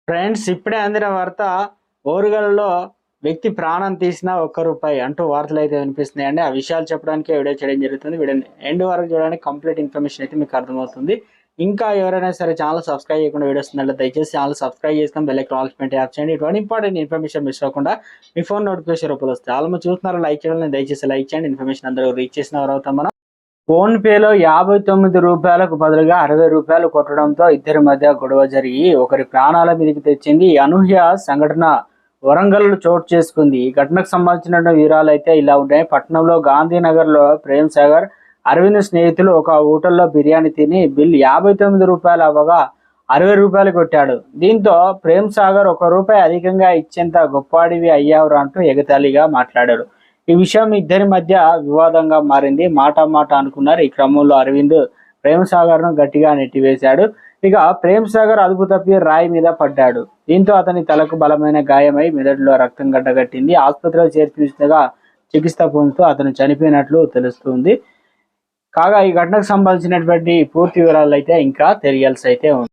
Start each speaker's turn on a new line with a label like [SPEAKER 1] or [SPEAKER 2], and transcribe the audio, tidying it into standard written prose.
[SPEAKER 1] Friends, ఇప్పుడే అందిన వార్త. ఓరుగల్లులో వ్యక్తి ప్రాణం తీసిన ₹1 అంటూ వార్తలు అయితే వినిపిస్తున్నాయండి. ఆ విషయాలు చెప్పడానికి వీడియో చేయడం జరుగుతుంది. వీడియోని ఎండ్ వరకు చూడడానికి కంప్లీట్ ఇన్ఫర్మేషన్ అయితే మీకు అర్థమవుతుంది. ఇంకా ఎవరైనా సరే ఛానల్ సబ్స్క్రైబ్ చేయకుండా వీడియోస్ ఉన్నట్లయితే దయచేసి ఛానల్ సబ్స్క్రైబ్ చేసుకొని బెల్ ఐకాన్ ఆల్ యాప్ చేయండి. ఇటువంటి ఇంపార్టెంట్ ఇన్ఫర్మేషన్ మిస్ అవ్వకుండా మీ ఫోన్ నోటిఫికేషన్ రూపంలో వస్తాయి. ఆల్మో చూస్తున్నారు, లైక్ చేయడం దయచేసి లైక్ చేయండి. ఇన్ఫర్మేషన్ అందరూ రీచ్ చేసిన వారు అవుతాం మనం. ఫోన్ పేలో ₹59కు బదులుగా ₹60 కొట్టడంతో ఇద్దరి మధ్య గొడవ జరిగి ఒకరి ప్రాణాల మీదకి తెచ్చింది. అనూహ్య సంఘటన వరంగల్లో చోటు చేసుకుంది. ఈ ఘటనకు సంబంధించిన వివరాలు అయితే ఇలా ఉన్నాయి. పట్టణంలో గాంధీనగర్లో ప్రేమ్ సాగర్, అరవింద్ స్నేహితులు ఒక హోటల్లో బిర్యానీ తిని బిల్ ₹59 అవ్వగా ₹60 కొట్టాడు. దీంతో ప్రేమ్ సాగర్ ₹1 అధికంగా ఇచ్చేంత గొప్పవాడివి అయ్యావురా అంటూ ఎగతాళిగా మాట్లాడాడు. ఈ విషయం ఇద్దరి మధ్య వివాదంగా మారింది. మాట అనుకున్నారు. ఈ క్రమంలో అరవింద్ ప్రేమ్ సాగర్ ను గట్టిగా నెట్టివేశాడు. ఇక ప్రేమ్ సాగర్ అదుపు తప్పి రాయి మీద పడ్డాడు. దీంతో అతని తలకు బలమైన గాయమై మెదడులో రక్తం గడ్డగట్టింది. ఆసుపత్రిలో చేర్పించగా చికిత్స పొందుతూ అతను చనిపోయినట్లు తెలుస్తుంది. కాగా ఈ ఘటనకు సంబంధించినటువంటి పూర్తి వివరాలు అయితే ఇంకా తెలియాల్సి అయితే ఉంది.